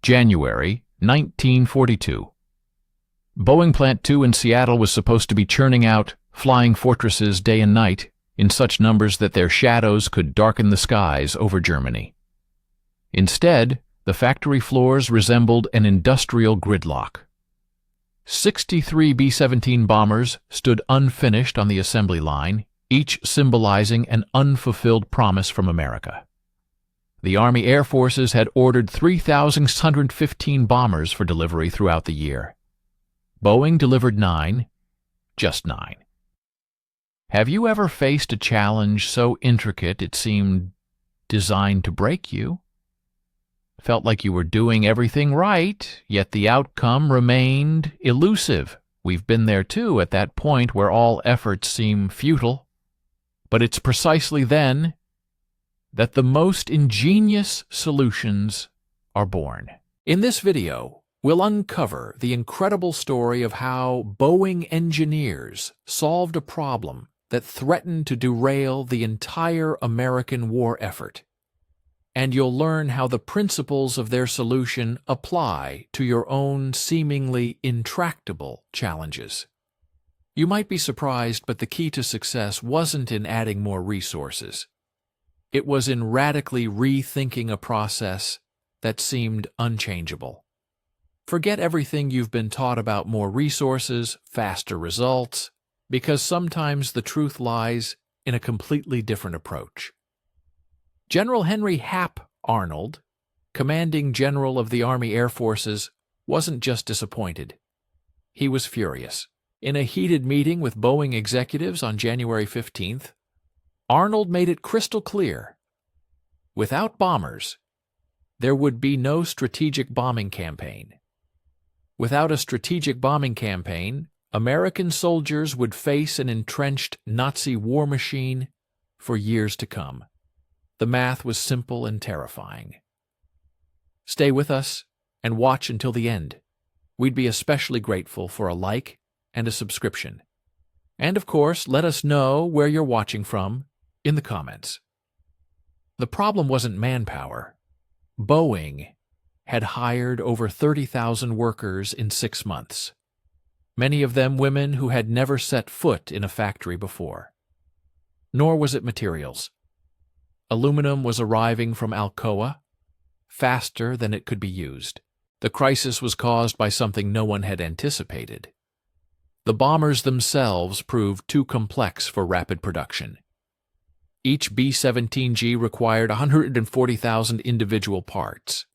January 1942. Boeing Plant 2 in Seattle was supposed to be churning out flying fortresses day and night in such numbers that their shadows could darken the skies over Germany. Instead, the factory floors resembled an industrial gridlock. 63 B-17 bombers stood unfinished on the assembly line, each symbolizing an unfulfilled promise from America. The Army Air Forces had ordered 3,615 bombers for delivery throughout the year. Boeing delivered 9, just 9. Have you ever faced a challenge so intricate it seemed designed to break you? Felt like you were doing everything right, yet the outcome remained elusive. We've been there too, at that point where all efforts seem futile. But it's precisely then that the most ingenious solutions are born. In this video, we'll uncover the incredible story of how Boeing engineers solved a problem that threatened to derail the entire American war effort. And you'll learn how the principles of their solution apply to your own seemingly intractable challenges. You might be surprised, but the key to success wasn't in adding more resources. It was in radically rethinking a process that seemed unchangeable. Forget everything you've been taught about more resources, faster results, because sometimes the truth lies in a completely different approach. General Henry Hap Arnold, commanding general of the Army Air Forces, wasn't just disappointed. He was furious. In a heated meeting with Boeing executives on January 15th, Arnold made it crystal clear: without bombers, there would be no strategic bombing campaign. Without a strategic bombing campaign, American soldiers would face an entrenched Nazi war machine for years to come. The math was simple and terrifying. Stay with us and watch until the end. We'd be especially grateful for a like and a subscription. And of course, let us know where you're watching from in the comments. The problem wasn't manpower. Boeing had hired over 30,000 workers in 6 months, many of them women who had never set foot in a factory before. Nor was it materials. Aluminum was arriving from Alcoa faster than it could be used. The crisis was caused by something no one had anticipated. The bombers themselves proved too complex for rapid production. Each B-17G required 140,000 individual parts.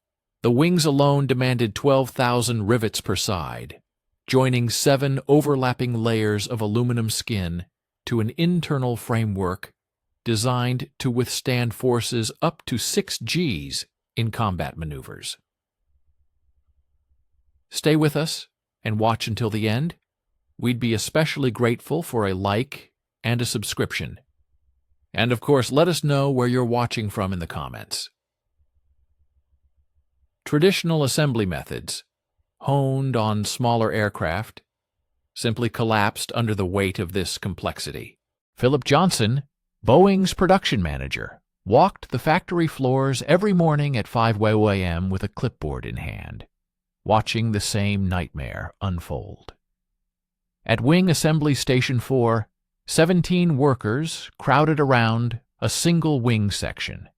The wings alone demanded 12,000 rivets per side, joining 7 overlapping layers of aluminum skin to an internal framework designed to withstand forces up to 6 Gs in combat maneuvers. Stay with us and watch until the end. We'd be especially grateful for a like and a subscription. And of course, let us know where you're watching from in the comments. Traditional assembly methods, honed on smaller aircraft, simply collapsed under the weight of this complexity. Philip Johnson, Boeing's production manager, walked the factory floors every morning at 5 a.m. with a clipboard in hand, watching the same nightmare unfold. At Wing Assembly Station 4, 17 workers crowded around a single wing section.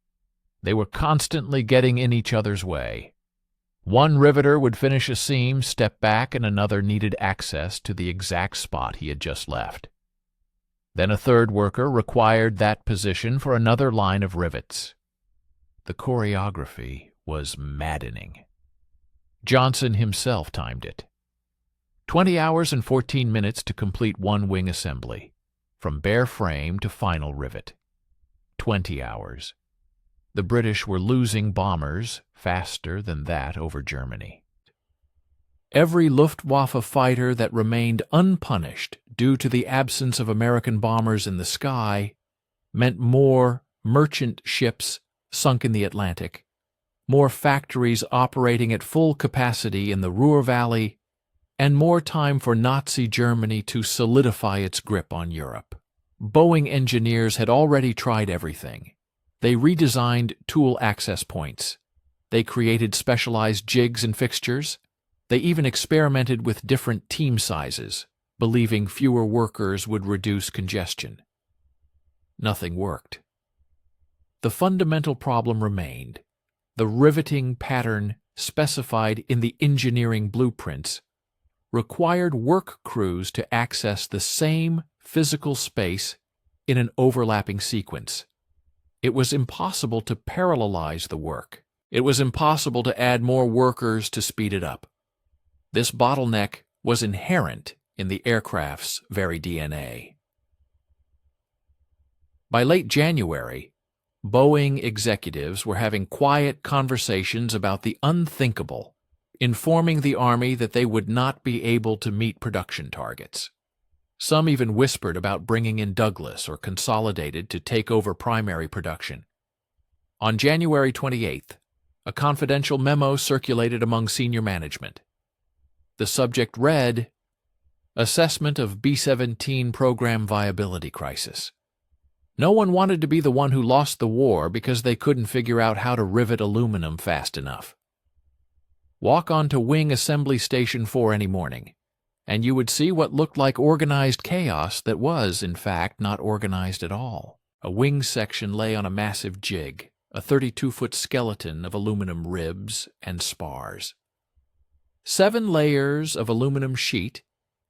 They were constantly getting in each other's way. One riveter would finish a seam, step back, and another needed access to the exact spot he had just left. Then a third worker required that position for another line of rivets. The choreography was maddening. Johnson himself timed it. 20 hours and 14 minutes to complete one wing assembly, from bare frame to final rivet. 20 hours. The British were losing bombers faster than that over Germany. Every Luftwaffe fighter that remained unpunished due to the absence of American bombers in the sky meant more merchant ships sunk in the Atlantic, more factories operating at full capacity in the Ruhr Valley, and more time for Nazi Germany to solidify its grip on Europe. Boeing engineers had already tried everything. They redesigned tool access points. They created specialized jigs and fixtures. They even experimented with different team sizes, believing fewer workers would reduce congestion. Nothing worked. The fundamental problem remained. The riveting pattern specified in the engineering blueprints required work crews to access the same physical space in an overlapping sequence. It was impossible to parallelize the work. It was impossible to add more workers to speed it up. This bottleneck was inherent in the aircraft's very DNA. By late January, Boeing executives were having quiet conversations about the unthinkable, informing the Army that they would not be able to meet production targets. Some even whispered about bringing in Douglas or Consolidated to take over primary production. On January 28th, a confidential memo circulated among senior management. The subject read, "Assessment of B-17 Program Viability Crisis." No one wanted to be the one who lost the war because they couldn't figure out how to rivet aluminum fast enough. Walk onto Wing Assembly Station 4 any morning, and you would see what looked like organized chaos that was, in fact, not organized at all. A wing section lay on a massive jig, a 32-foot skeleton of aluminum ribs and spars. 7 layers of aluminum sheet,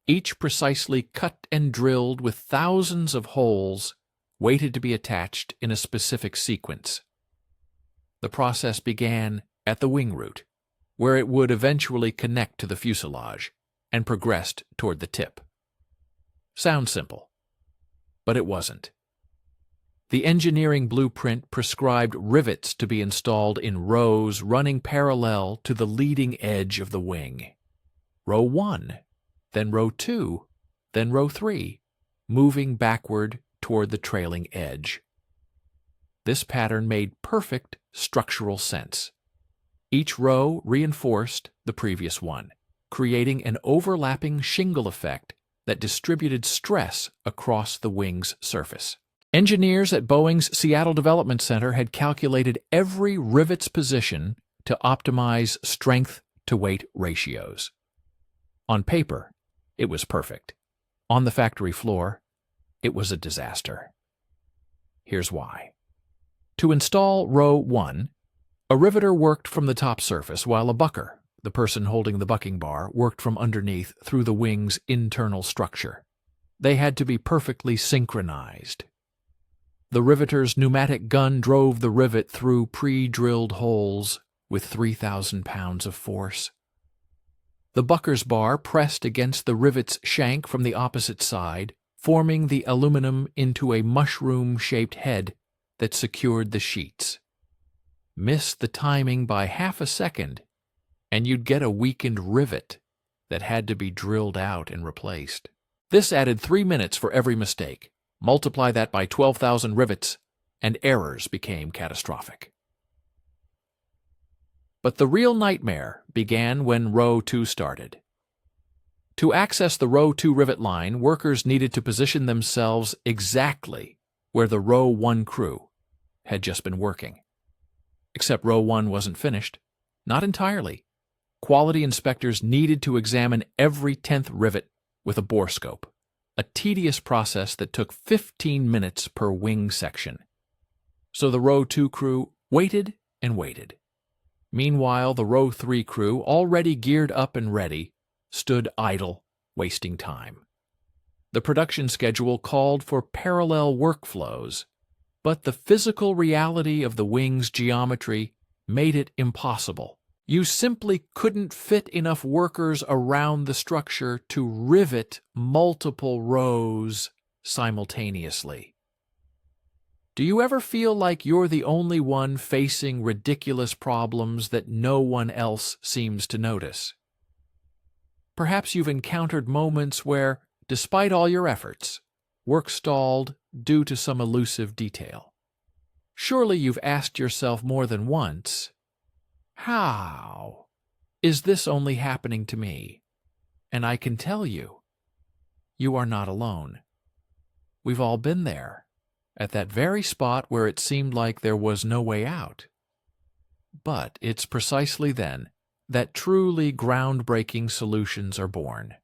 each precisely cut and drilled with thousands of holes, waited to be attached in a specific sequence. The process began at the wing root, where it would eventually connect to the fuselage, and progressed toward the tip. Sounds simple, but it wasn't. The engineering blueprint prescribed rivets to be installed in rows running parallel to the leading edge of the wing. Row 1, then row 2, then row 3, moving backward toward the trailing edge. This pattern made perfect structural sense. Each row reinforced the previous one, creating an overlapping shingle effect that distributed stress across the wing's surface. Engineers at Boeing's Seattle Development Center had calculated every rivet's position to optimize strength-to-weight ratios. On paper, it was perfect. On the factory floor, it was a disaster. Here's why. To install row 1, a riveter worked from the top surface while a bucker, the person holding the bucking bar, worked from underneath through the wing's internal structure. They had to be perfectly synchronized. The riveter's pneumatic gun drove the rivet through pre-drilled holes with 3,000 pounds of force. The bucker's bar pressed against the rivet's shank from the opposite side, forming the aluminum into a mushroom-shaped head that secured the sheets. Miss the timing by half a second, and you'd get a weakened rivet that had to be drilled out and replaced. This added 3 minutes for every mistake. Multiply that by 12,000 rivets, and errors became catastrophic. But the real nightmare began when row 2 started. To access the row 2 rivet line, workers needed to position themselves exactly where the row 1 crew had just been working. Except row 1 wasn't finished. Not entirely. Quality inspectors needed to examine every 10th rivet with a borescope, a tedious process that took 15 minutes per wing section. So the row 2 crew waited and waited. Meanwhile, the row 3 crew, already geared up and ready, stood idle, wasting time. The production schedule called for parallel workflows, but the physical reality of the wing's geometry made it impossible. You simply couldn't fit enough workers around the structure to rivet multiple rows simultaneously. Do you ever feel like you're the only one facing ridiculous problems that no one else seems to notice? Perhaps you've encountered moments where, despite all your efforts, work stalled due to some elusive detail. Surely you've asked yourself more than once, how is this only happening to me? And I can tell you, you are not alone. We've all been there, at that very spot where it seemed like there was no way out. But it's precisely then that truly groundbreaking solutions are born.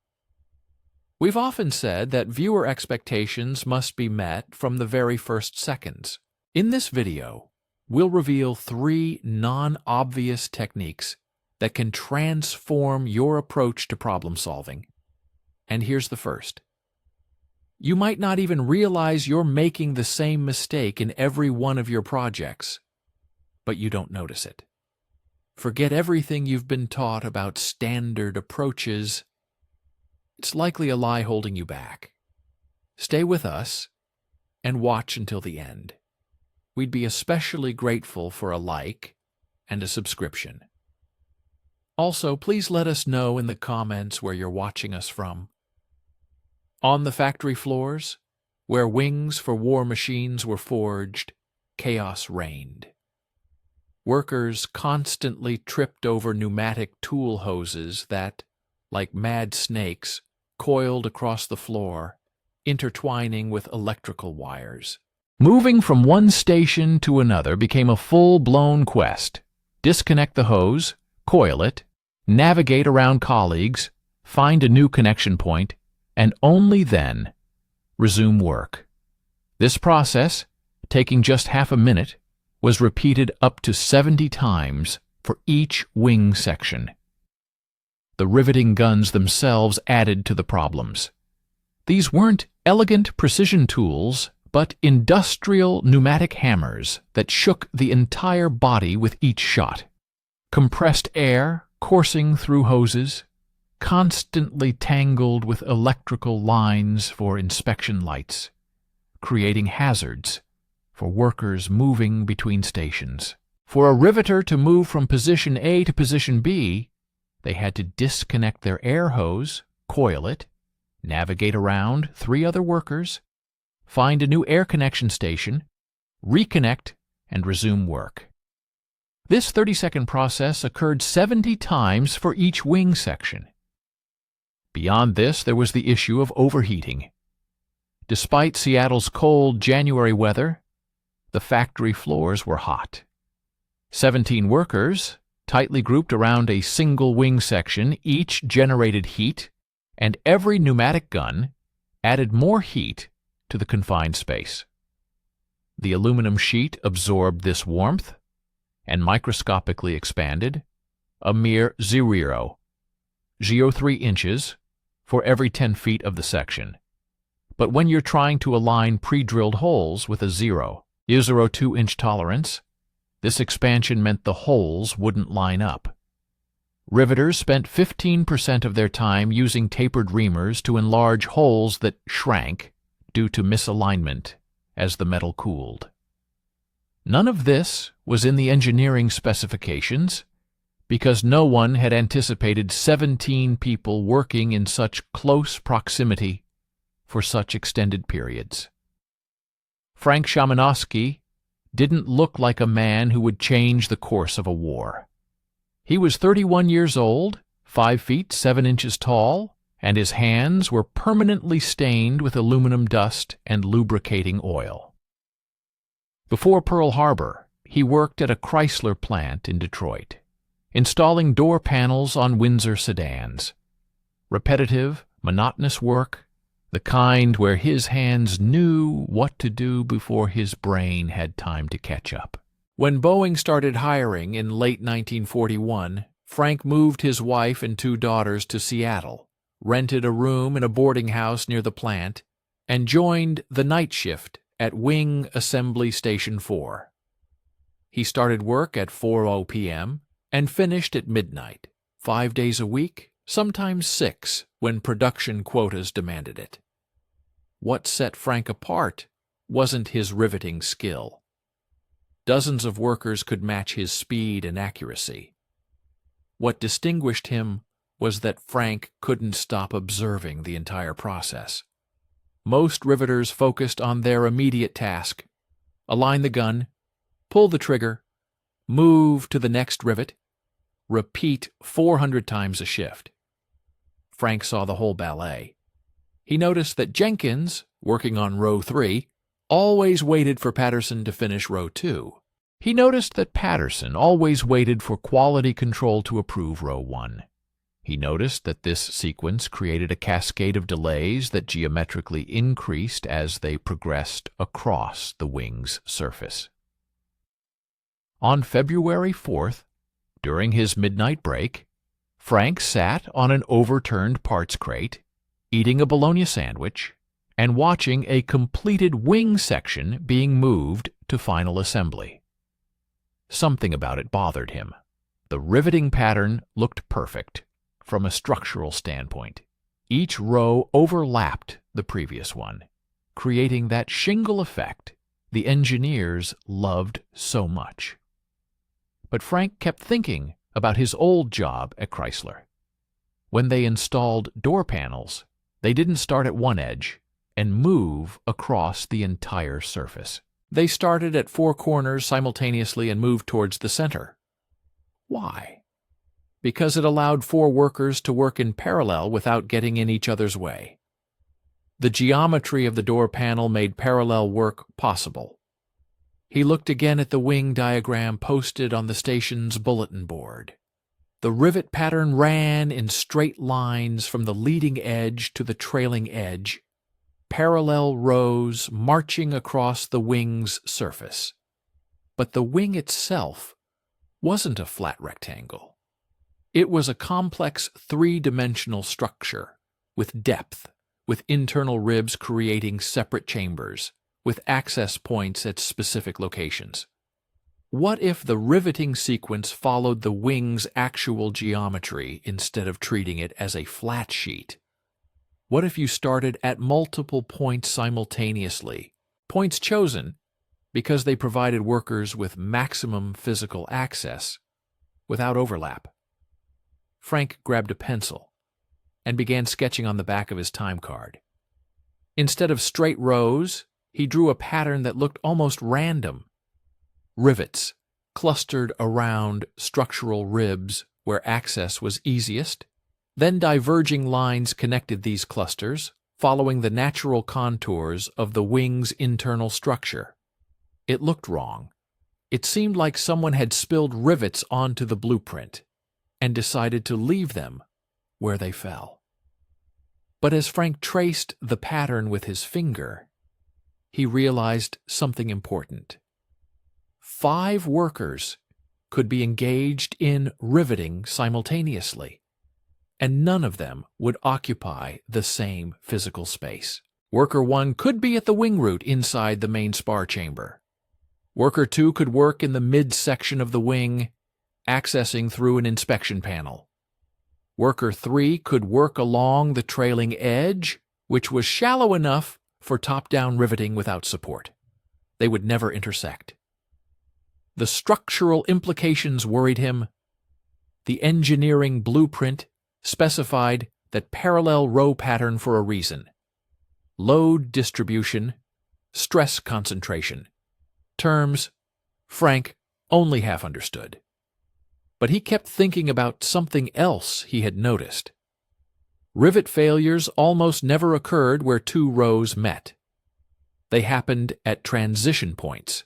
We've often said that viewer expectations must be met from the very first seconds. In this video, we'll reveal 3 non-obvious techniques that can transform your approach to problem solving. And here's the first. You might not even realize you're making the same mistake in every one of your projects, but you don't notice it. Forget everything you've been taught about standard approaches. It's likely a lie holding you back. Stay with us and watch until the end. We'd be especially grateful for a like and a subscription. Also, please let us know in the comments where you're watching us from. On the factory floors, where wings for war machines were forged, chaos reigned. Workers constantly tripped over pneumatic tool hoses that, like mad snakes, coiled across the floor, intertwining with electrical wires. Moving from one station to another became a full-blown quest. Disconnect the hose, coil it, navigate around colleagues, find a new connection point, and only then resume work. This process, taking just half a minute, was repeated up to 70 times for each wing section. The riveting guns themselves added to the problems. These weren't elegant precision tools, but industrial pneumatic hammers that shook the entire body with each shot. Compressed air coursing through hoses, constantly tangled with electrical lines for inspection lights, creating hazards for workers moving between stations. For a riveter to move from position A to position B, they had to disconnect their air hose, coil it, navigate around 3 other workers, find a new air connection station, reconnect, and resume work. This 30-second process occurred 70 times for each wing section. Beyond this, there was the issue of overheating. Despite Seattle's cold January weather, the factory floors were hot. 17 workers, tightly grouped around a single wing section, each generated heat, and every pneumatic gun added more heat to the confined space. The aluminum sheet absorbed this warmth and microscopically expanded a mere 0.03 inches for every 10 feet of the section. But when you're trying to align pre-drilled holes with a 0.02-inch tolerance, this expansion meant the holes wouldn't line up. Riveters spent 15% of their time using tapered reamers to enlarge holes that shrank due to misalignment as the metal cooled. None of this was in the engineering specifications because no one had anticipated 17 people working in such close proximity for such extended periods. Frank Szymanowski didn't look like a man who would change the course of a war. He was 31 years old, 5 feet 7 inches tall, and his hands were permanently stained with aluminum dust and lubricating oil. Before Pearl Harbor, he worked at a Chrysler plant in Detroit, installing door panels on Windsor sedans. Repetitive, monotonous work, the kind where his hands knew what to do before his brain had time to catch up. When Boeing started hiring in late 1941, Frank moved his wife and 2 daughters to Seattle, rented a room in a boarding house near the plant, and joined the night shift at Wing Assembly Station 4. He started work at 4:00 p.m. and finished at midnight, 5 days a week, sometimes 6 when production quotas demanded it. What set Frank apart wasn't his riveting skill. Dozens of workers could match his speed and accuracy. What distinguished him was that Frank couldn't stop observing the entire process. Most riveters focused on their immediate task: align the gun, pull the trigger, move to the next rivet, repeat 400 times a shift. Frank saw the whole ballet. He noticed that Jenkins, working on row 3, always waited for Patterson to finish row 2. He noticed that Patterson always waited for quality control to approve row 1. He noticed that this sequence created a cascade of delays that geometrically increased as they progressed across the wing's surface. On February 4th, during his midnight break, Frank sat on an overturned parts crate, eating a bologna sandwich, and watching a completed wing section being moved to final assembly. Something about it bothered him. The riveting pattern looked perfect from a structural standpoint. Each row overlapped the previous one, creating that shingle effect the engineers loved so much. But Frank kept thinking about his old job at Chrysler. When they installed door panels, they didn't start at one edge and move across the entire surface. They started at 4 corners simultaneously and moved towards the center. Why? Because it allowed 4 workers to work in parallel without getting in each other's way. The geometry of the door panel made parallel work possible. He looked again at the wing diagram posted on the station's bulletin board. The rivet pattern ran in straight lines from the leading edge to the trailing edge, parallel rows marching across the wing's surface. But the wing itself wasn't a flat rectangle. It was a complex 3-dimensional structure, with depth, with internal ribs creating separate chambers, with access points at specific locations. What if the riveting sequence followed the wing's actual geometry instead of treating it as a flat sheet? What if you started at multiple points simultaneously, points chosen because they provided workers with maximum physical access without overlap? Frank grabbed a pencil and began sketching on the back of his time card. Instead of straight rows, he drew a pattern that looked almost random. Rivets clustered around structural ribs where access was easiest. Then diverging lines connected these clusters, following the natural contours of the wing's internal structure. It looked wrong. It seemed like someone had spilled rivets onto the blueprint and decided to leave them where they fell. But as Frank traced the pattern with his finger, he realized something important. 5 workers could be engaged in riveting simultaneously, and none of them would occupy the same physical space. Worker 1 could be at the wing root inside the main spar chamber. Worker 2 could work in the midsection of the wing, accessing through an inspection panel. Worker 3 could work along the trailing edge, which was shallow enough for top-down riveting without support. They would never intersect. The structural implications worried him. The engineering blueprint specified that parallel row pattern for a reason. Load distribution, stress concentration. Terms Frank only half understood. But he kept thinking about something else he had noticed. Rivet failures almost never occurred where 2 rows met. They happened at transition points,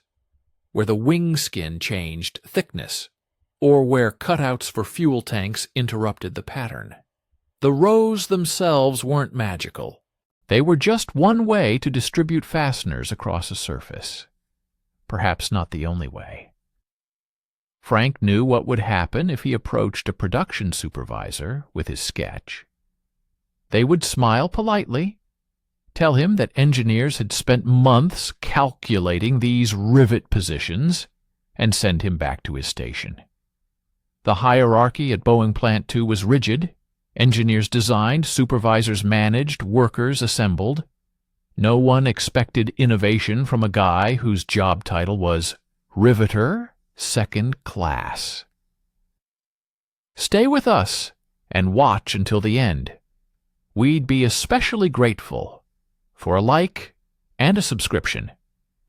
where the wing skin changed thickness, or where cutouts for fuel tanks interrupted the pattern. The rows themselves weren't magical. They were just one way to distribute fasteners across a surface. Perhaps not the only way. Frank knew what would happen if he approached a production supervisor with his sketch. They would smile politely, tell him that engineers had spent months calculating these rivet positions, and send him back to his station. The hierarchy at Boeing Plant 2 was rigid. Engineers designed, supervisors managed, workers assembled. No one expected innovation from a guy whose job title was Riveter, Second Class. Stay with us and watch until the end. We'd be especially grateful for a like and a subscription.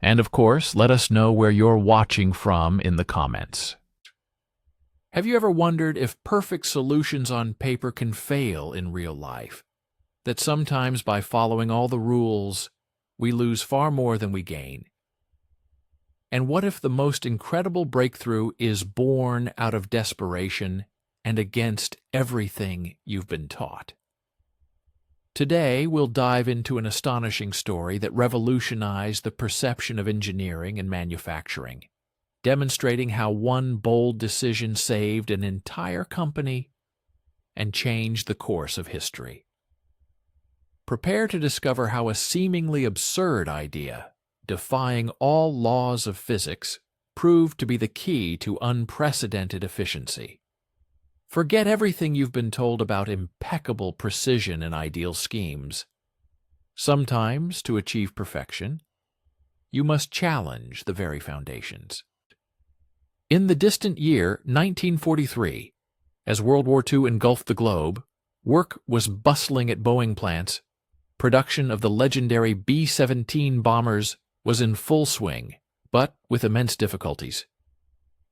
And of course, let us know where you're watching from in the comments. Have you ever wondered if perfect solutions on paper can fail in real life? That sometimes by following all the rules, we lose far more than we gain? And what if the most incredible breakthrough is born out of desperation and against everything you've been taught? Today, we'll dive into an astonishing story that revolutionized the perception of engineering and manufacturing, demonstrating how one bold decision saved an entire company and changed the course of history. Prepare to discover how a seemingly absurd idea, defying all laws of physics, proved to be the key to unprecedented efficiency. Forget everything you've been told about impeccable precision and ideal schemes. Sometimes, to achieve perfection, you must challenge the very foundations. In the distant year 1943, as World War II engulfed the globe, work was bustling at Boeing plants. Production of the legendary B-17 bombers was in full swing, but with immense difficulties.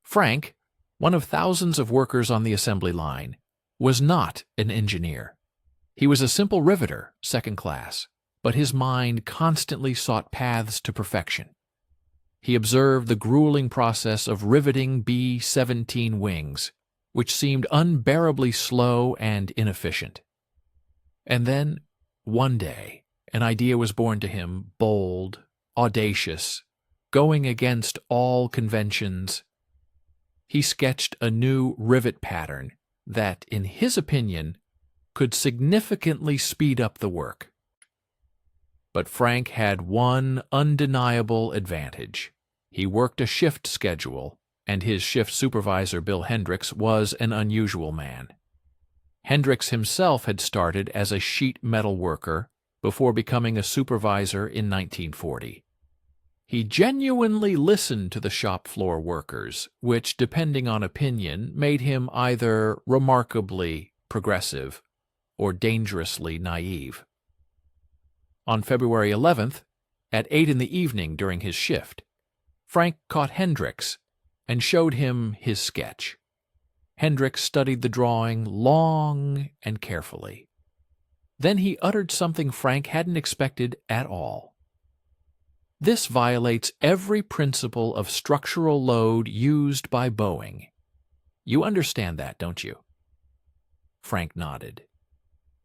Frank, one of thousands of workers on the assembly line, was not an engineer. He was a simple riveter, second class, but his mind constantly sought paths to perfection. He observed the grueling process of riveting B-17 wings, which seemed unbearably slow and inefficient. And then, one day, an idea was born to him, bold, audacious, going against all conventions. He sketched a new rivet pattern that, in his opinion, could significantly speed up the work. But Frank had one undeniable advantage. He worked a shift schedule, and his shift supervisor, Bill Hendricks, was an unusual man. Hendricks himself had started as a sheet metal worker before becoming a supervisor in 1940. He genuinely listened to the shop floor workers, which, depending on opinion, made him either remarkably progressive or dangerously naive. On February 11th, at 8 in the evening during his shift, Frank caught Hendricks and showed him his sketch. Hendricks studied the drawing long and carefully. Then he uttered something Frank hadn't expected at all. "This violates every principle of structural load used by Boeing. You understand that, don't you?" Frank nodded.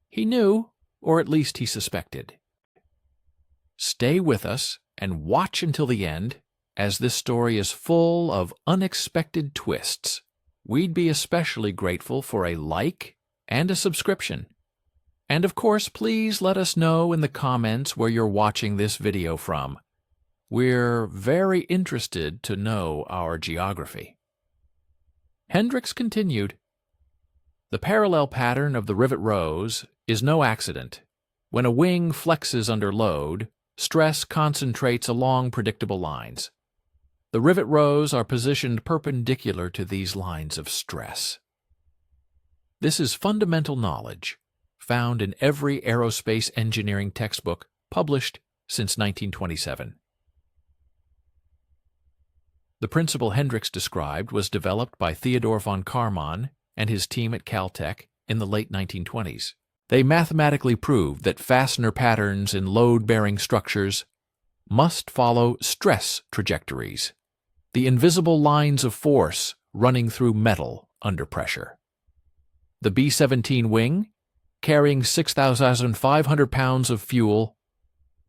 He knew, or at least he suspected. Stay with us and watch until the end, as this story is full of unexpected twists. We'd be especially grateful for a like and a subscription. And of course, please let us know in the comments where you're watching this video from. We're very interested to know our geography. Hendricks continued. "The parallel pattern of the rivet rows is no accident. When a wing flexes under load, stress concentrates along predictable lines. The rivet rows are positioned perpendicular to these lines of stress." This is fundamental knowledge, found in every aerospace engineering textbook published since 1927. The principle Hendricks described was developed by Theodore von Karman and his team at Caltech in the late 1920s. They mathematically proved that fastener patterns in load-bearing structures must follow stress trajectories, the invisible lines of force running through metal under pressure. The B-17 wing, carrying 6,500 pounds of fuel,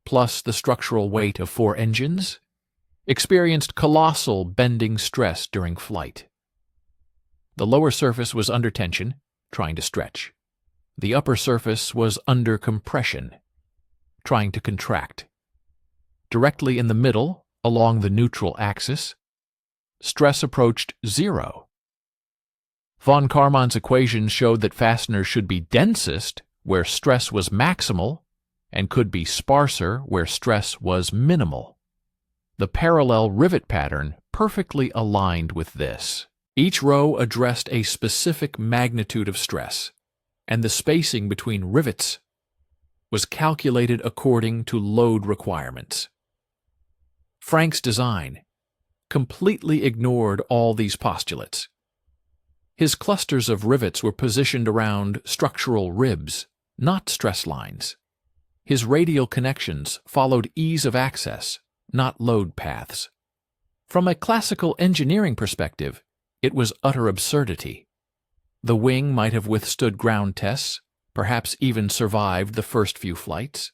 plus the structural weight of 4 engines, experienced colossal bending stress during flight. The lower surface was under tension, trying to stretch. The upper surface was under compression, trying to contract. Directly in the middle, along the neutral axis, stress approached zero. Von Karman's equations showed that fasteners should be densest where stress was maximal and could be sparser where stress was minimal. The parallel rivet pattern perfectly aligned with this. Each row addressed a specific magnitude of stress, and the spacing between rivets was calculated according to load requirements. Frank's design completely ignored all these postulates. His clusters of rivets were positioned around structural ribs, not stress lines. His radial connections followed ease of access, not load paths. From a classical engineering perspective, it was utter absurdity. The wing might have withstood ground tests, perhaps even survived the first few flights.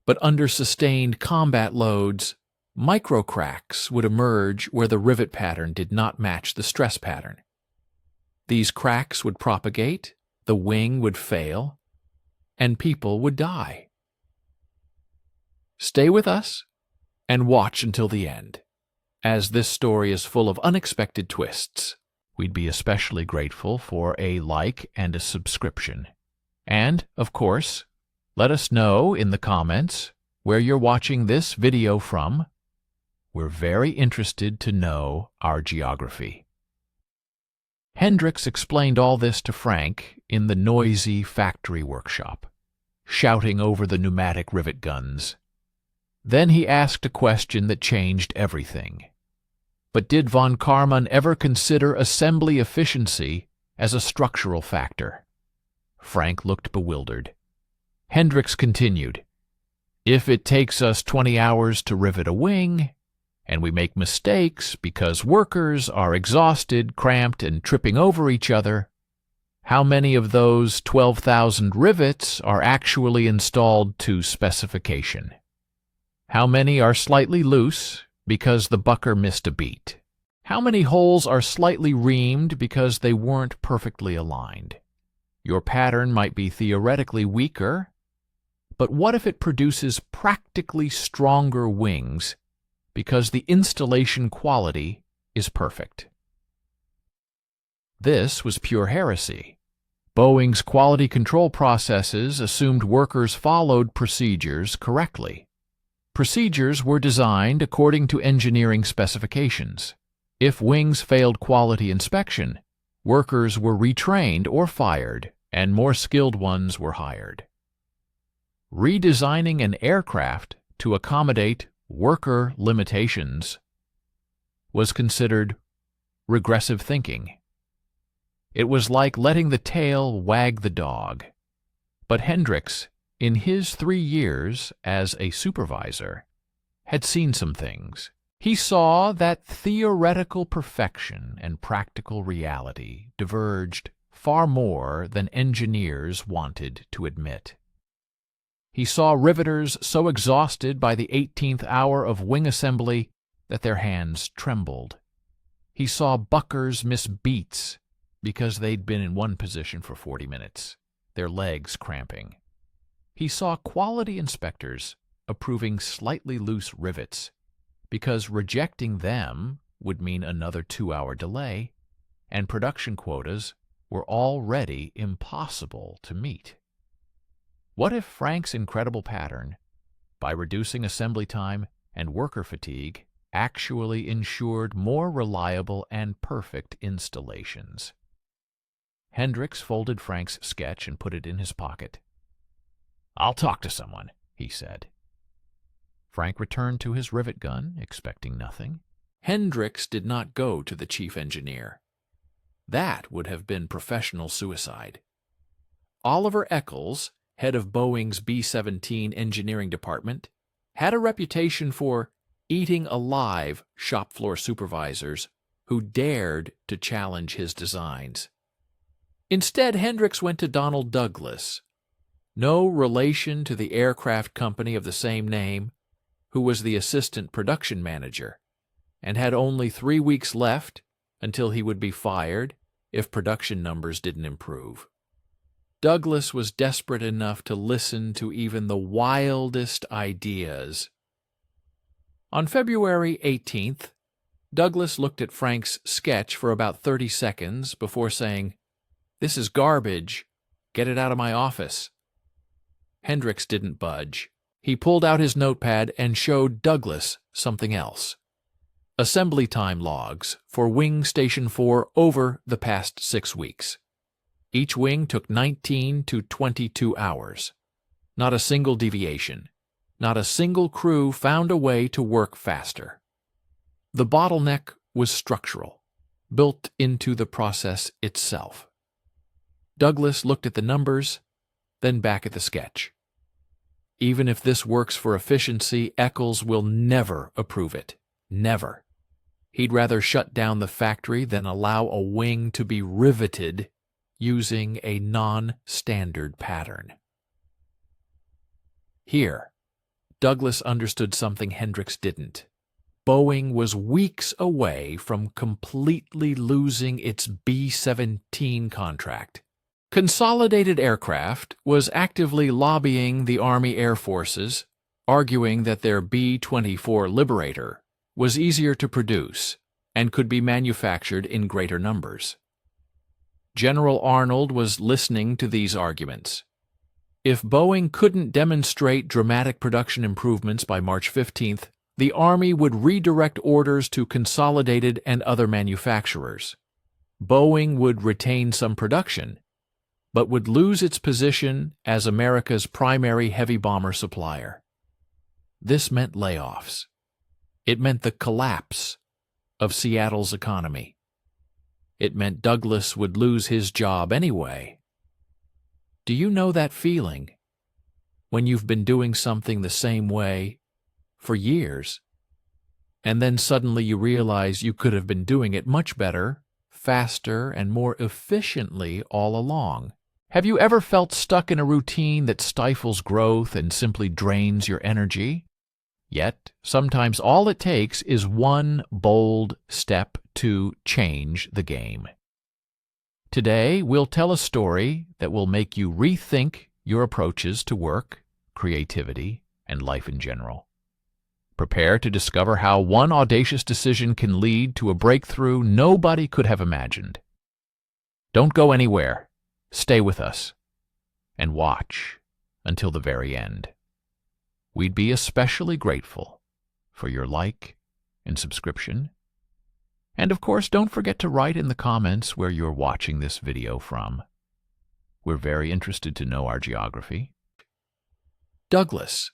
But under sustained combat loads, microcracks would emerge where the rivet pattern did not match the stress pattern. These cracks would propagate, the wing would fail, and people would die. Stay with us and watch until the end, as this story is full of unexpected twists. We'd be especially grateful for a like and a subscription. And, of course, let us know in the comments where you're watching this video from. We're very interested to know our geography. Hendricks explained all this to Frank in the noisy factory workshop, shouting over the pneumatic rivet guns. Then he asked a question that changed everything. But did von Karman ever consider assembly efficiency as a structural factor? Frank looked bewildered. Hendricks continued, "If it takes us 20 hours to rivet a wing, and we make mistakes because workers are exhausted, cramped, and tripping over each other, how many of those 12,000 rivets are actually installed to specification? How many are slightly loose because the bucker missed a beat? How many holes are slightly reamed because they weren't perfectly aligned? Your pattern might be theoretically weaker, but what if it produces practically stronger wings because the installation quality is perfect?" This was pure heresy. Boeing's quality control processes assumed workers followed procedures correctly. Procedures were designed according to engineering specifications. If wings failed quality inspection, workers were retrained or fired, and more skilled ones were hired. Redesigning an aircraft to accommodate worker limitations was considered regressive thinking. It was like letting the tail wag the dog. But Hendricks, in his 3 years as a supervisor, had seen some things. He saw that theoretical perfection and practical reality diverged far more than engineers wanted to admit. He saw riveters so exhausted by the 18th hour of wing assembly that their hands trembled. He saw buckers miss beats because they'd been in one position for 40 minutes, their legs cramping. He saw quality inspectors approving slightly loose rivets because rejecting them would mean another 2-hour delay, and production quotas were already impossible to meet. What if Frank's incredible pattern, by reducing assembly time and worker fatigue, actually ensured more reliable and perfect installations? Hendricks folded Frank's sketch and put it in his pocket. "I'll talk to someone," he said. Frank returned to his rivet gun, expecting nothing. Hendricks did not go to the chief engineer. That would have been professional suicide. Oliver Eccles, head of Boeing's B-17 engineering department, had a reputation for eating alive shop floor supervisors who dared to challenge his designs. Instead, Hendricks went to Donald Douglas, no relation to the aircraft company of the same name, who was the assistant production manager, and had only 3 weeks left until he would be fired if production numbers didn't improve. Douglas was desperate enough to listen to even the wildest ideas. On February 18th, Douglas looked at Frank's sketch for about 30 seconds before saying, "This is garbage. Get it out of my office." Hendricks didn't budge. He pulled out his notepad and showed Douglas something else. Assembly time logs for Wing Station 4 over the past 6 weeks. Each wing took 19 to 22 hours. Not a single deviation. Not a single crew found a way to work faster. The bottleneck was structural, built into the process itself. Douglas looked at the numbers, then back at the sketch. Even if this works for efficiency, Eccles will never approve it. Never. He'd rather shut down the factory than allow a wing to be riveted using a non-standard pattern. Here, Douglas understood something Hendricks didn't. Boeing was weeks away from completely losing its B-17 contract. Consolidated Aircraft was actively lobbying the Army Air Forces, arguing that their B-24 Liberator was easier to produce and could be manufactured in greater numbers. General Arnold was listening to these arguments. If Boeing couldn't demonstrate dramatic production improvements by March 15th, the Army would redirect orders to Consolidated and other manufacturers. Boeing would retain some production, but would lose its position as America's primary heavy bomber supplier. This meant layoffs. It meant the collapse of Seattle's economy. It meant Douglas would lose his job anyway. Do you know that feeling when you've been doing something the same way for years, and then suddenly you realize you could have been doing it much better, faster, and more efficiently all along? Have you ever felt stuck in a routine that stifles growth and simply drains your energy? Yet, sometimes all it takes is one bold step to change the game. Today, we'll tell a story that will make you rethink your approaches to work, creativity, and life in general. Prepare to discover how one audacious decision can lead to a breakthrough nobody could have imagined. Don't go anywhere. Stay with us and watch until the very end. We'd be especially grateful for your like and subscription. And of course, don't forget to write in the comments where you're watching this video from. We're very interested to know our geography. Douglas,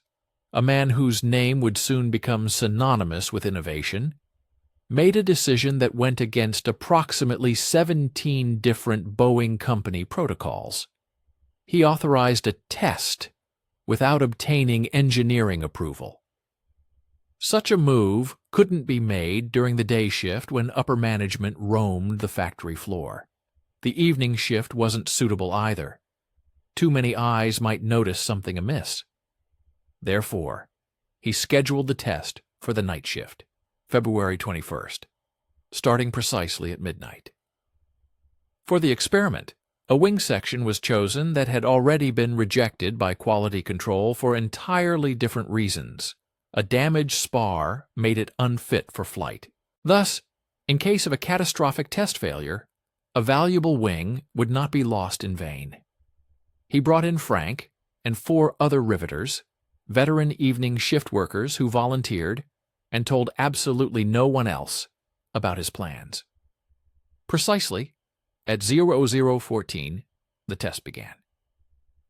a man whose name would soon become synonymous with innovation, made a decision that went against approximately 17 different Boeing company protocols. He authorized a test without obtaining engineering approval. Such a move couldn't be made during the day shift when upper management roamed the factory floor. The evening shift wasn't suitable either. Too many eyes might notice something amiss. Therefore, he scheduled the test for the night shift, February 21st, starting precisely at midnight. For the experiment, a wing section was chosen that had already been rejected by quality control for entirely different reasons. A damaged spar made it unfit for flight. Thus, in case of a catastrophic test failure, a valuable wing would not be lost in vain. He brought in Frank and 4 other riveters, veteran evening shift workers who volunteered, and told absolutely no one else about his plans. Precisely at 0014, the test began.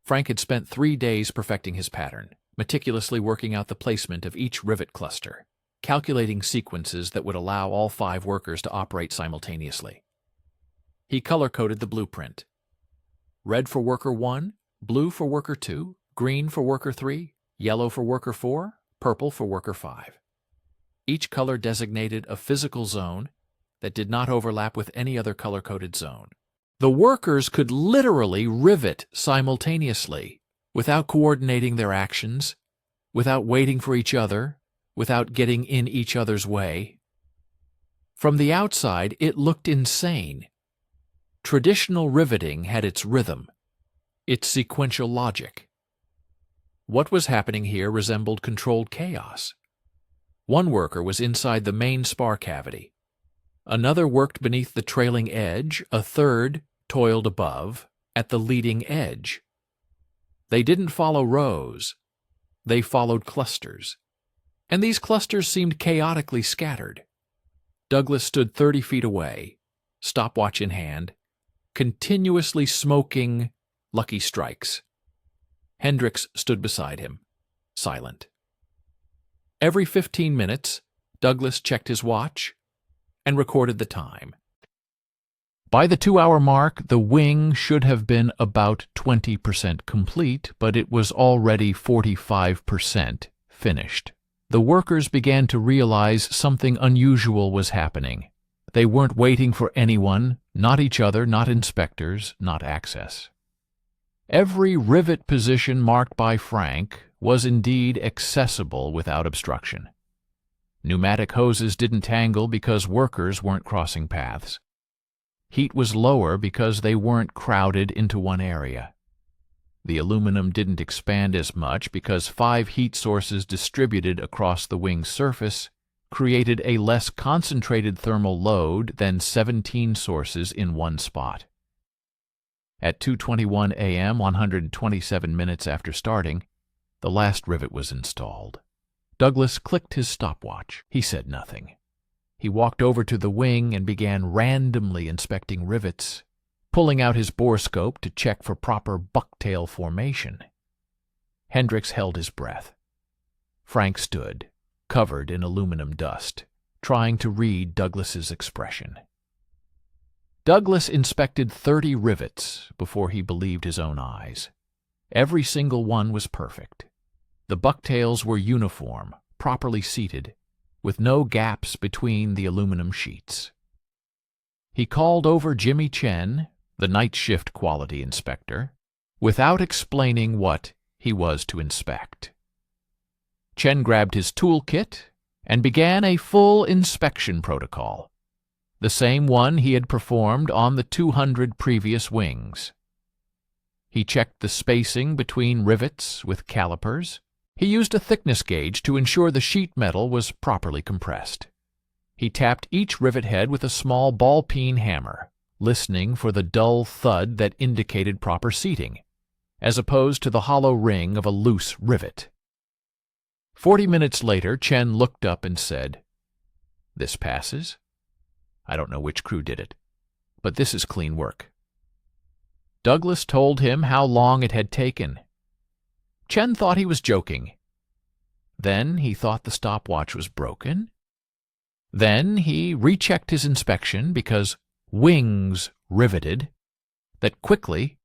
Frank had spent 3 days perfecting his pattern, meticulously working out the placement of each rivet cluster, calculating sequences that would allow all 5 workers to operate simultaneously. He color-coded the blueprint. Red for worker 1, blue for worker 2, green for worker 3, yellow for worker 4, purple for worker 5. Each color designated a physical zone that did not overlap with any other color-coded zone. The workers could literally rivet simultaneously, without coordinating their actions, without waiting for each other, without getting in each other's way. From the outside, it looked insane. Traditional riveting had its rhythm, its sequential logic. What was happening here resembled controlled chaos. One worker was inside the main spar cavity. Another worked beneath the trailing edge. A third toiled above, at the leading edge. They didn't follow rows. They followed clusters. And these clusters seemed chaotically scattered. Douglas stood 30 feet away, stopwatch in hand, continuously smoking Lucky Strikes. Hendricks stood beside him, silent. Every 15 minutes, Douglas checked his watch and recorded the time. By the 2-hour mark, the wing should have been about 20% complete, but it was already 45% finished. the workers began to realize something unusual was happening. They weren't waiting for anyone, not each other, not inspectors, not access. Every rivet position marked by Frank was indeed accessible without obstruction. Pneumatic hoses didn't tangle because workers weren't crossing paths. Heat was lower because they weren't crowded into one area. The aluminum didn't expand as much because 5 heat sources distributed across the wing's surface created a less concentrated thermal load than 17 sources in one spot. At 2:21 a.m., 127 minutes after starting, the last rivet was installed. Douglas clicked his stopwatch. He said nothing. He walked over to the wing and began randomly inspecting rivets, pulling out his borescope to check for proper bucktail formation. Hendricks held his breath. Frank stood, covered in aluminum dust, trying to read Douglas's expression. Douglas inspected 30 rivets before he believed his own eyes. Every single one was perfect. The bucktails were uniform, properly seated, with no gaps between the aluminum sheets. He called over Jimmy Chen, the night shift quality inspector, without explaining what he was to inspect. Chen grabbed his toolkit and began a full inspection protocol, the same one he had performed on the 200 previous wings. He checked the spacing between rivets with calipers. He used a thickness gauge to ensure the sheet metal was properly compressed. He tapped each rivet head with a small ball-peen hammer, listening for the dull thud that indicated proper seating, as opposed to the hollow ring of a loose rivet. 40 minutes later, Chen looked up and said, "This passes. I don't know which crew did it, but this is clean work." Douglas told him how long it had taken. Chen thought he was joking. Then he thought the stopwatch was broken. Then he rechecked his inspection because wings riveted that quickly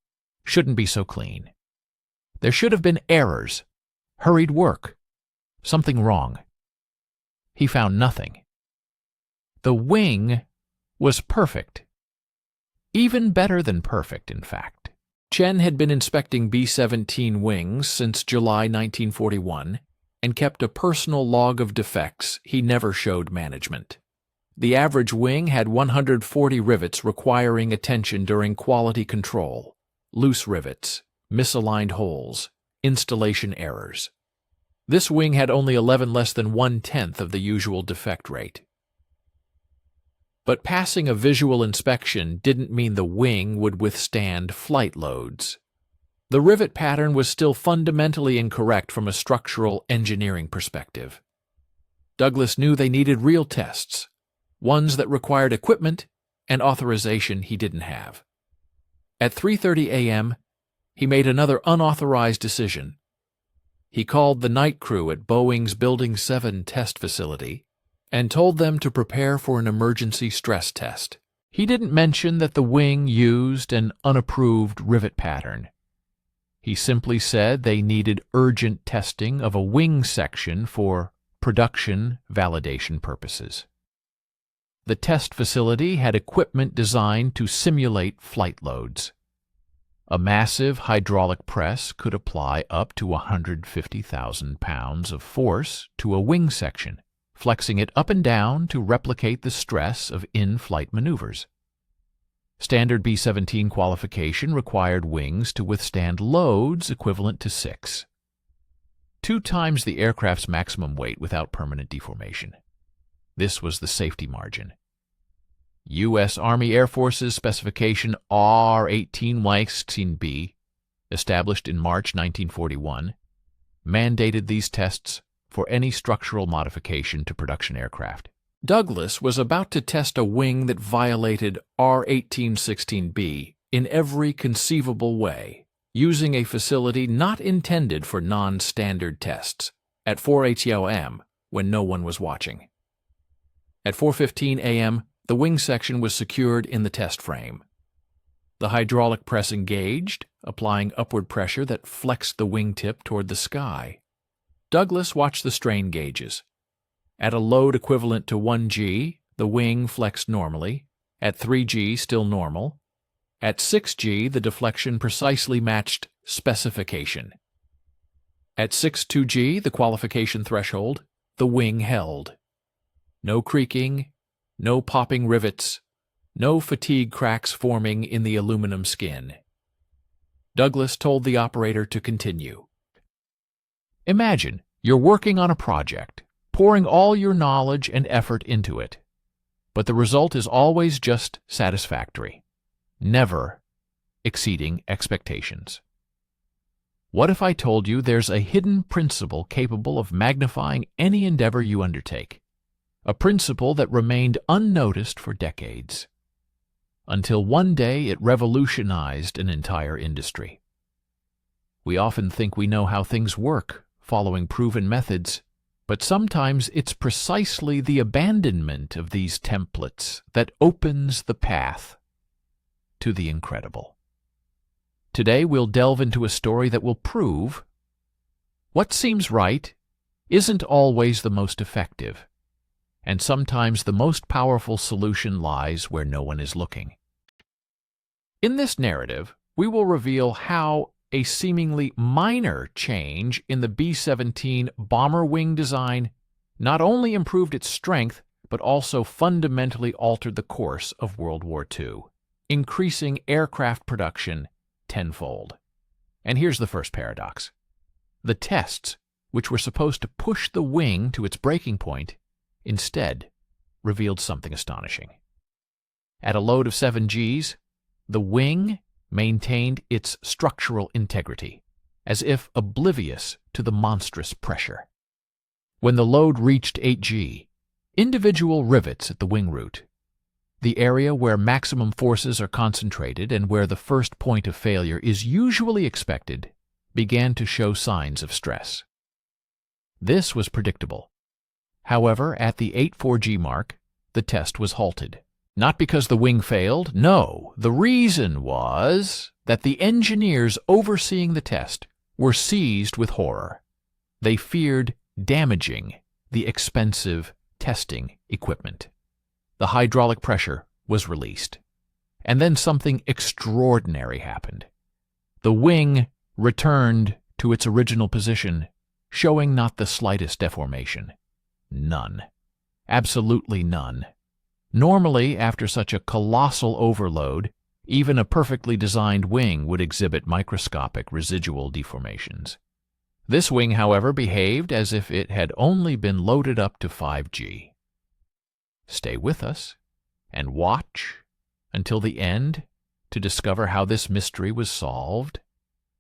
shouldn't be so clean. There should have been errors, hurried work, something wrong. He found nothing. The wing was perfect. Even better than perfect, in fact. Chen had been inspecting B-17 wings since July 1941 and kept a personal log of defects he never showed management. The average wing had 140 rivets requiring attention during quality control, loose rivets, misaligned holes, installation errors. This wing had only 11 less than 1/10 of the usual defect rate. But passing a visual inspection didn't mean the wing would withstand flight loads. The rivet pattern was still fundamentally incorrect from a structural engineering perspective. Douglas knew they needed real tests, ones that required equipment and authorization he didn't have. At 3:30 a.m., he made another unauthorized decision. He called the night crew at Boeing's Building 7 test facility and told them to prepare for an emergency stress test. He didn't mention that the wing used an unapproved rivet pattern. He simply said they needed urgent testing of a wing section for production validation purposes. The test facility had equipment designed to simulate flight loads. A massive hydraulic press could apply up to 150,000 pounds of force to a wing section, flexing it up and down to replicate the stress of in-flight maneuvers. Standard B-17 qualification required wings to withstand loads equivalent to 6, 2 times the aircraft's maximum weight without permanent deformation. This was the safety margin. U.S. Army Air Force's specification R-18-16B, established in March 1941, mandated these tests for any structural modification to production aircraft. Douglas was about to test a wing that violated R-18-16B in every conceivable way, using a facility not intended for non-standard tests, at 4 a.m. when no one was watching. At 4:15 a.m., the wing section was secured in the test frame. The hydraulic press engaged, applying upward pressure that flexed the wingtip toward the sky. Douglas watched the strain gauges. At a load equivalent to 1G, the wing flexed normally. At 3G, still normal. At 6G, the deflection precisely matched specification. At 6.2G, the qualification threshold, the wing held. No creaking, no popping rivets, no fatigue cracks forming in the aluminum skin. Douglas told the operator to continue. Imagine you're working on a project, pouring all your knowledge and effort into it, but the result is always just satisfactory, never exceeding expectations. What if I told you there's a hidden principle capable of magnifying any endeavor you undertake, a principle that remained unnoticed for decades, until one day it revolutionized an entire industry? We often think we know how things work, following proven methods, but sometimes it's precisely the abandonment of these templates that opens the path to the incredible. Today we'll delve into a story that will prove what seems right isn't always the most effective, and sometimes the most powerful solution lies where no one is looking. In this narrative, we will reveal how a seemingly minor change in the B-17 bomber wing design not only improved its strength, but also fundamentally altered the course of World War II, increasing aircraft production tenfold. And here's the first paradox. The tests, which were supposed to push the wing to its breaking point, instead revealed something astonishing. At a load of 7 Gs, the wing maintained its structural integrity, as if oblivious to the monstrous pressure. When the load reached 8G, individual rivets at the wing root, the area where maximum forces are concentrated and where the first point of failure is usually expected, began to show signs of stress. This was predictable. However, at the 8.4G mark, the test was halted. Not because the wing failed, no. The reason was that the engineers overseeing the test were seized with horror. They feared damaging the expensive testing equipment. The hydraulic pressure was released. And then something extraordinary happened. The wing returned to its original position, showing not the slightest deformation. None. Absolutely none. Normally, after such a colossal overload, even a perfectly designed wing would exhibit microscopic residual deformations. This wing, however, behaved as if it had only been loaded up to 5G. Stay with us and watch until the end to discover how this mystery was solved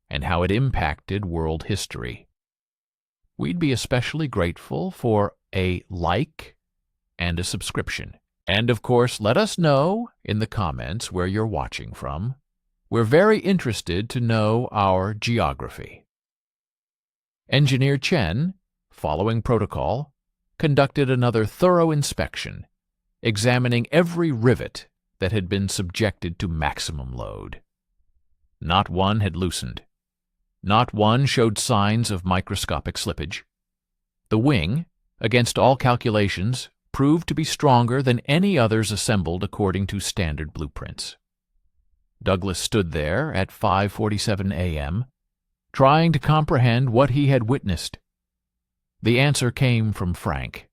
and how it impacted world history. We'd be especially grateful for a like and a subscription. And, of course, let us know in the comments where you're watching from. We're very interested to know our geography. Engineer Chen, following protocol, conducted another thorough inspection, examining every rivet that had been subjected to maximum load. Not one had loosened. Not one showed signs of microscopic slippage. The wing, against all calculations, proved to be stronger than any others assembled according to standard blueprints. Douglas stood there at 5:47 a.m., trying to comprehend what he had witnessed. The answer came from Frank.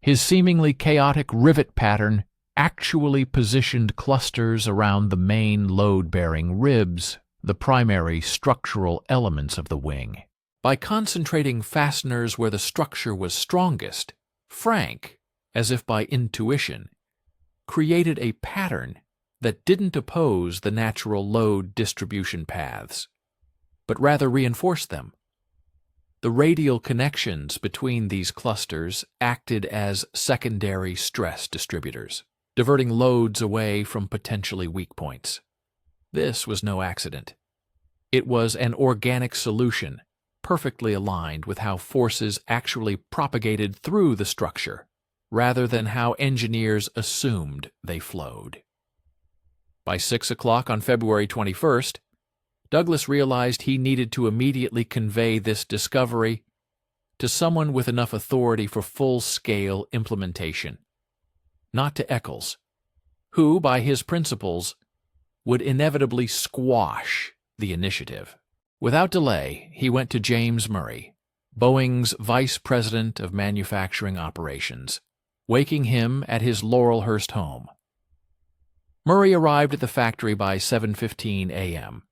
His seemingly chaotic rivet pattern actually positioned clusters around the main load-bearing ribs, the primary structural elements of the wing. By concentrating fasteners where the structure was strongest, Frank, as if by intuition, created a pattern that didn't oppose the natural load distribution paths, but rather reinforced them. The radial connections between these clusters acted as secondary stress distributors, diverting loads away from potentially weak points. This was no accident. It was an organic solution, perfectly aligned with how forces actually propagated through the structure, rather than how engineers assumed they flowed. By 6 o'clock on February 21st, Douglas realized he needed to immediately convey this discovery to someone with enough authority for full-scale implementation, not to Eccles, who, by his principles, would inevitably squash the initiative. Without delay, he went to James Murray, Boeing's vice president of manufacturing operations, waking him at his Laurelhurst home. Murray arrived at the factory by 7:15 a.m.,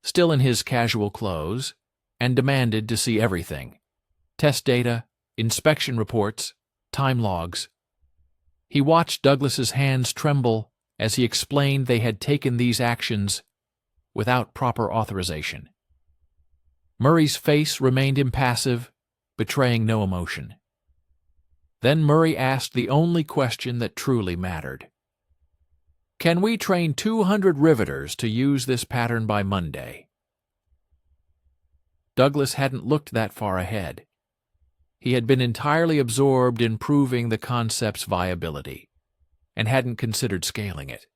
still in his casual clothes, and demanded to see everything: test data, inspection reports, time logs. He watched Douglas's hands tremble as he explained they had taken these actions without proper authorization. Murray's face remained impassive, betraying no emotion. Then Murray asked the only question that truly mattered. "Can we train 200 riveters to use this pattern by Monday?" Douglas hadn't looked that far ahead. He had been entirely absorbed in proving the concept's viability, and hadn't considered scaling it.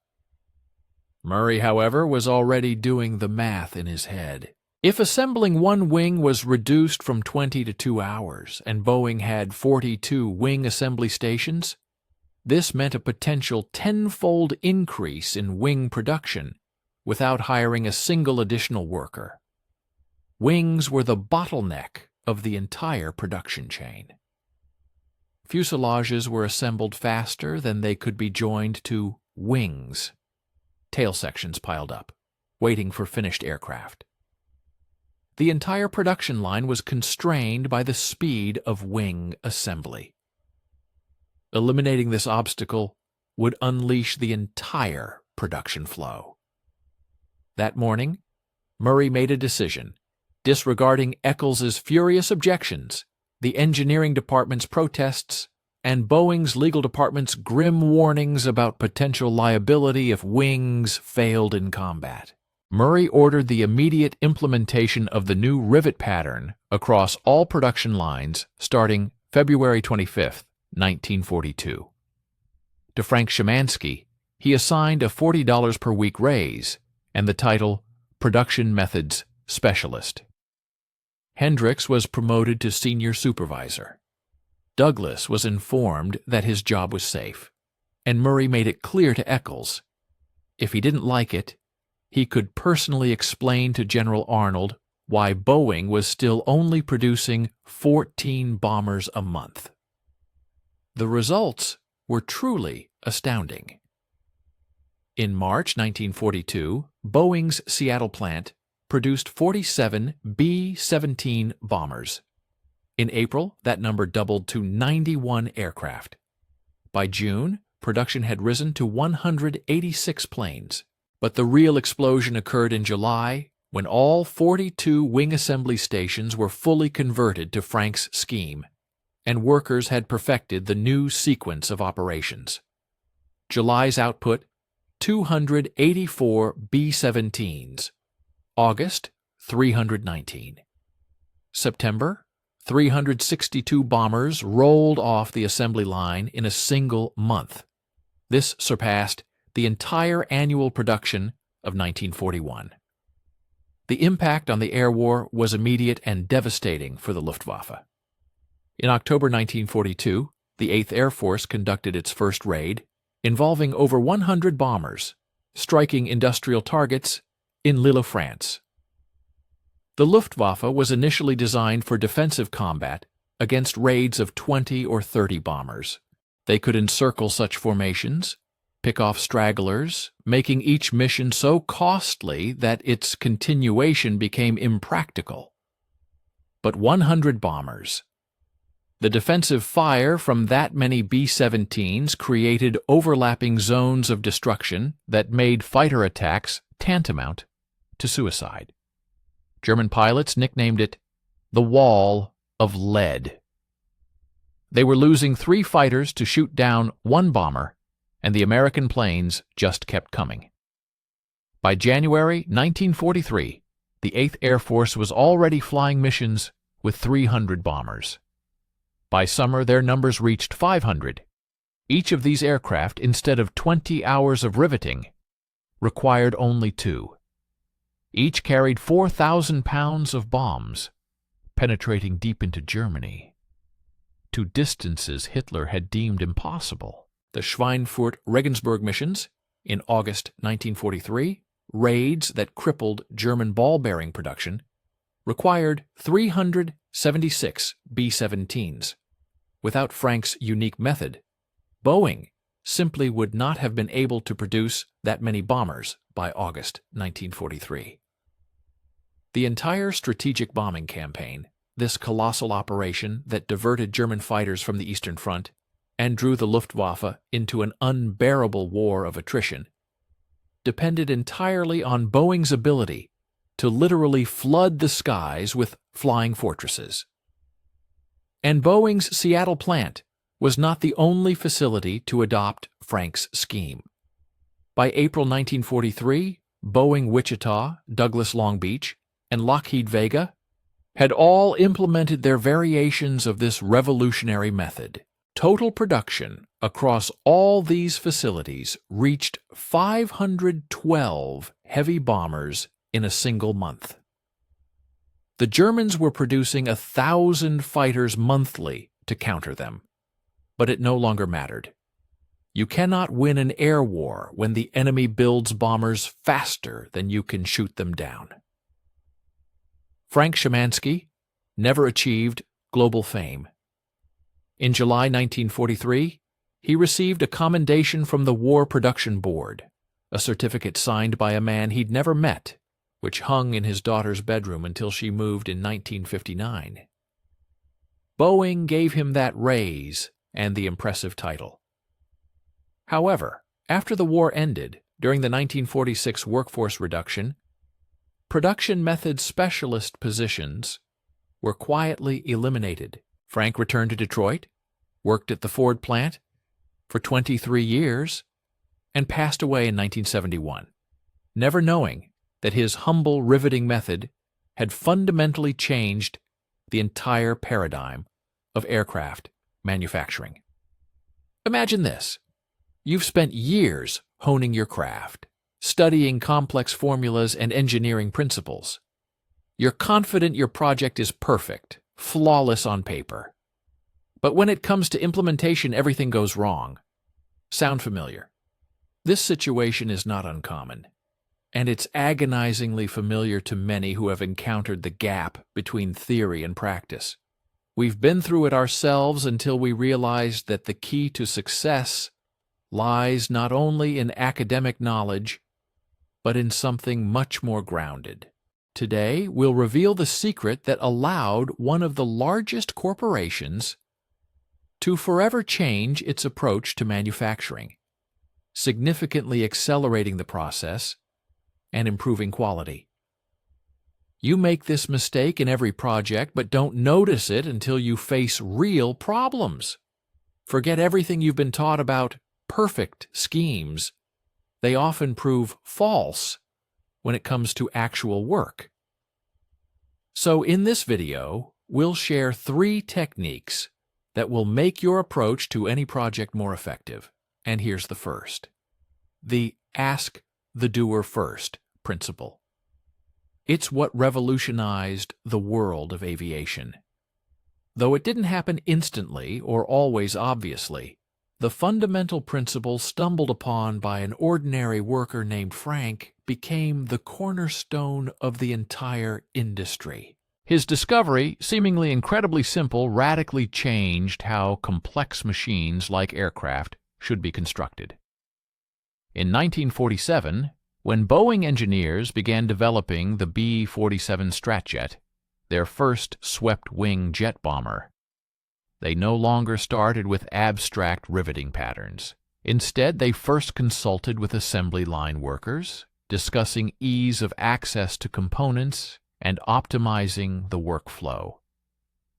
Murray, however, was already doing the math in his head. If assembling one wing was reduced from 20 to 2 hours, and Boeing had 42 wing assembly stations, this meant a potential tenfold increase in wing production without hiring a single additional worker. Wings were the bottleneck of the entire production chain. Fuselages were assembled faster than they could be joined to wings. Tail sections piled up, waiting for finished aircraft. The entire production line was constrained by the speed of wing assembly. Eliminating this obstacle would unleash the entire production flow. That morning, Murray made a decision, disregarding Eccles's furious objections, the engineering department's protests, and Boeing's legal department's grim warnings about potential liability if wings failed in combat. Murray ordered the immediate implementation of the new rivet pattern across all production lines starting February 25, 1942. To Frank Szymanski, he assigned a $40 per week raise and the title Production Methods Specialist. Hendricks was promoted to senior supervisor. Douglas was informed that his job was safe, and Murray made it clear to Eccles, if he didn't like it, he could personally explain to General Arnold why Boeing was still only producing 14 bombers a month. The results were truly astounding. In March 1942, Boeing's Seattle plant produced 47 B-17 bombers. In April, that number doubled to 91 aircraft. By June, production had risen to 186 planes. But the real explosion occurred in July, when all 42 wing assembly stations were fully converted to Frank's scheme, and workers had perfected the new sequence of operations. July's output, 284 B-17s. August, 319. September, 362 bombers rolled off the assembly line in a single month. This surpassed the entire annual production of 1941. The impact on the air war was immediate and devastating for the Luftwaffe. In October 1942, the 8th Air Force conducted its first raid, involving over 100 bombers, striking industrial targets in Lille, France. The Luftwaffe was initially designed for defensive combat against raids of 20 or 30 bombers. They could encircle such formations, pick off stragglers, making each mission so costly that its continuation became impractical. But 100 bombers. The defensive fire from that many B-17s created overlapping zones of destruction that made fighter attacks tantamount to suicide. German pilots nicknamed it the Wall of Lead. They were losing 3 fighters to shoot down 1 bomber, and the American planes just kept coming. By January 1943, the 8th Air Force was already flying missions with 300 bombers. By summer, their numbers reached 500. Each of these aircraft, instead of 20 hours of riveting, required only 2. Each carried 4,000 pounds of bombs, penetrating deep into Germany. to distances Hitler had deemed impossible. The Schweinfurt-Regensburg missions in August 1943, raids that crippled German ball bearing production, required 376 B-17s. Without Frank's unique method, Boeing simply would not have been able to produce that many bombers by August 1943. The entire strategic bombing campaign, this colossal operation that diverted German fighters from the Eastern Front and drew the Luftwaffe into an unbearable war of attrition, depended entirely on Boeing's ability to literally flood the skies with flying fortresses. And Boeing's Seattle plant was not the only facility to adopt Frank's scheme. By April 1943, Boeing Wichita, Douglas Long Beach, and Lockheed Vega had all implemented their variations of this revolutionary method. Total production across all these facilities reached 512 heavy bombers in a single month. The Germans were producing 1,000 fighters monthly to counter them, but it no longer mattered. You cannot win an air war when the enemy builds bombers faster than you can shoot them down. Frank Szymanski never achieved global fame. In July 1943, he received a commendation from the War Production Board, a certificate signed by a man he'd never met, which hung in his daughter's bedroom until she moved in 1959. Boeing gave him that raise and the impressive title. However, after the war ended, during the 1946 workforce reduction, production method specialist positions were quietly eliminated. Frank returned to Detroit, worked at the Ford plant for 23 years, and passed away in 1971, never knowing that his humble riveting method had fundamentally changed the entire paradigm of aircraft manufacturing. Imagine this. You've spent years honing your craft, studying complex formulas and engineering principles. You're confident your project is perfect, flawless on paper. But when it comes to implementation, everything goes wrong. Sound familiar? This situation is not uncommon, and it's agonizingly familiar to many who have encountered the gap between theory and practice. We've been through it ourselves until we realized that the key to success lies not only in academic knowledge, but in something much more grounded. Today, we'll reveal the secret that allowed one of the largest corporations to forever change its approach to manufacturing, significantly accelerating the process and improving quality. You make this mistake in every project, but don't notice it until you face real problems. Forget everything you've been taught about perfect schemes. They often prove false when it comes to actual work. So in this video, we'll share 3 techniques that will make your approach to any project more effective. And here's the first. The ask the doer first principle. It's what revolutionized the world of aviation. Though it didn't happen instantly or always obviously, the fundamental principle stumbled upon by an ordinary worker named Frank became the cornerstone of the entire industry. His discovery, seemingly incredibly simple, radically changed how complex machines like aircraft should be constructed. In 1947, when Boeing engineers began developing the B-17 Stratjet, their first swept-wing jet bomber, they no longer started with abstract riveting patterns. Instead, they first consulted with assembly line workers, discussing ease of access to components and optimizing the workflow.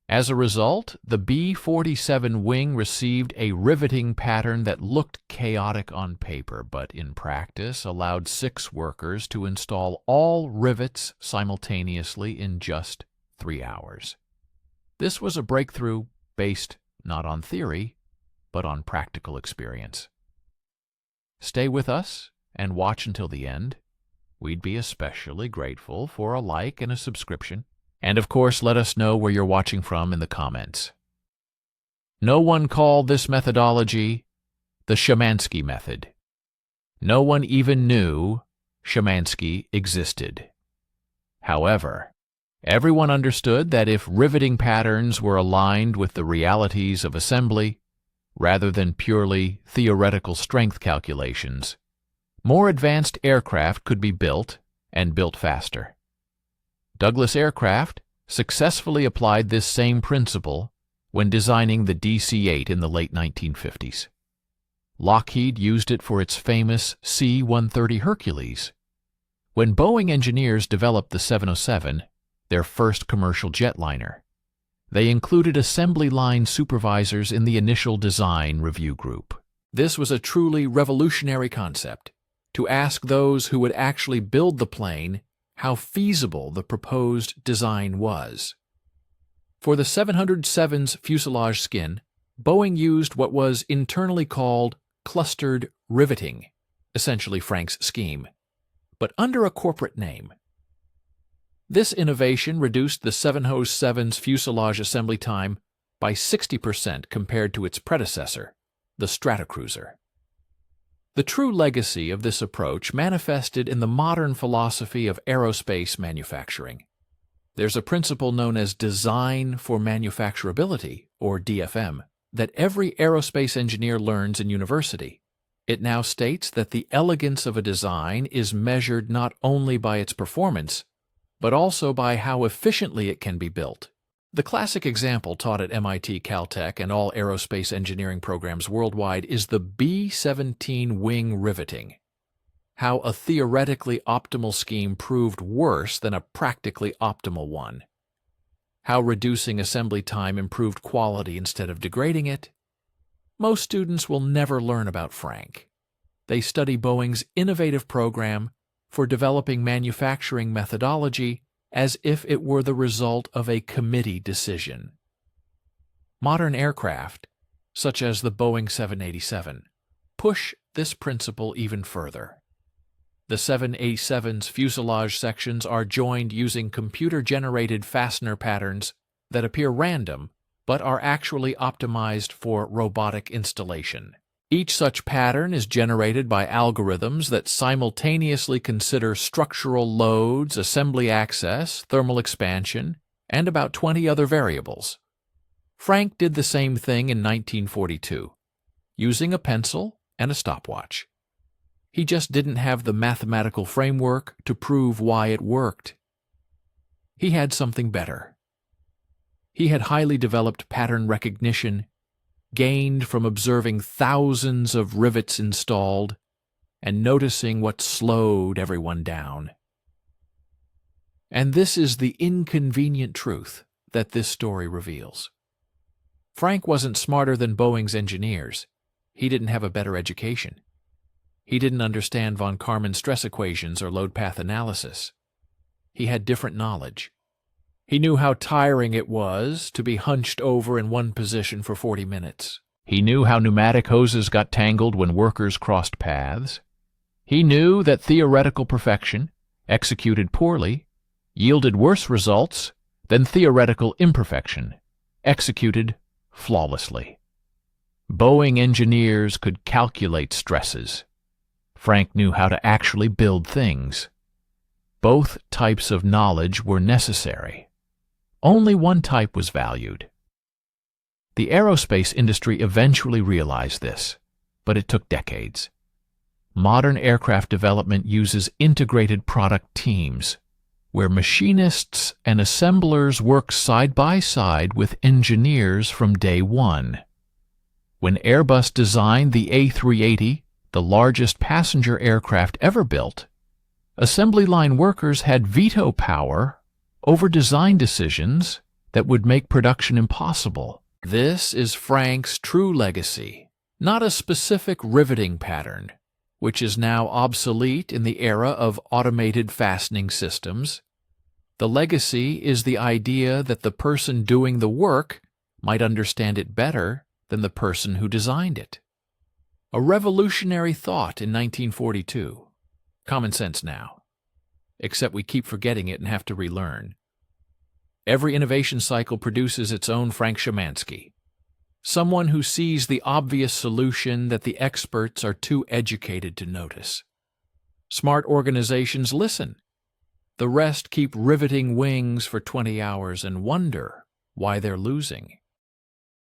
As a result, the B-47 wing received a riveting pattern that looked chaotic on paper, but in practice allowed 6 workers to install all rivets simultaneously in just 3 hours. This was a breakthrough based not on theory, but on practical experience. Stay with us and watch until the end. We'd be especially grateful for a like and a subscription. And of course, let us know where you're watching from in the comments. No one called this methodology the Szymanski method. No one even knew Szymanski existed. However, everyone understood that if riveting patterns were aligned with the realities of assembly, rather than purely theoretical strength calculations, more advanced aircraft could be built and built faster. Douglas Aircraft successfully applied this same principle when designing the DC-8 in the late 1950s. Lockheed used it for its famous C-130 Hercules. When Boeing engineers developed the 707, their first commercial jetliner, they included assembly line supervisors in the initial design review group. This was a truly revolutionary concept, to ask those who would actually build the plane how feasible the proposed design was. For the 707's fuselage skin, Boeing used what was internally called clustered riveting, essentially Frank's scheme, but under a corporate name. This innovation reduced the 707's fuselage assembly time by 60% compared to its predecessor, the Stratocruiser. The true legacy of this approach manifested in the modern philosophy of aerospace manufacturing. There's a principle known as design for manufacturability, or DFM, that every aerospace engineer learns in university. It now states that the elegance of a design is measured not only by its performance, but also by how efficiently it can be built. The classic example taught at MIT, Caltech, and all aerospace engineering programs worldwide is the B-17 wing riveting. How a theoretically optimal scheme proved worse than a practically optimal one. How reducing assembly time improved quality instead of degrading it. Most students will never learn about Frank. They study Boeing's innovative program for developing manufacturing methodology as if it were the result of a committee decision. Modern aircraft, such as the Boeing 787, push this principle even further. The 787's fuselage sections are joined using computer-generated fastener patterns that appear random but are actually optimized for robotic installation. Each such pattern is generated by algorithms that simultaneously consider structural loads, assembly access, thermal expansion, and about 20 other variables. Frank did the same thing in 1942, using a pencil and a stopwatch. He just didn't have the mathematical framework to prove why it worked. He had something better. He had highly developed pattern recognition, gained from observing thousands of rivets installed and noticing what slowed everyone down. And this is the inconvenient truth that this story reveals. Frank wasn't smarter than Boeing's engineers. He didn't have a better education. He didn't understand von Karman's stress equations or load path analysis. He had different knowledge. He knew how tiring it was to be hunched over in one position for 40 minutes. He knew how pneumatic hoses got tangled when workers crossed paths. He knew that theoretical perfection, executed poorly, yielded worse results than theoretical imperfection, executed flawlessly. Boeing engineers could calculate stresses. Frank knew how to actually build things. Both types of knowledge were necessary. Only one type was valued. The aerospace industry eventually realized this, but it took decades. Modern aircraft development uses integrated product teams, where machinists and assemblers work side by side with engineers from day one. When Airbus designed the A380, the largest passenger aircraft ever built, assembly line workers had veto power over design decisions that would make production impossible. This is Frank's true legacy, not a specific riveting pattern, which is now obsolete in the era of automated fastening systems. The legacy is the idea that the person doing the work might understand it better than the person who designed it. A revolutionary thought in 1942. Common sense now. Except we keep forgetting it and have to relearn. Every innovation cycle produces its own Frank Szymanski. Someone who sees the obvious solution that the experts are too educated to notice. Smart organizations listen. The rest keep riveting wings for 20 hours and wonder why they're losing.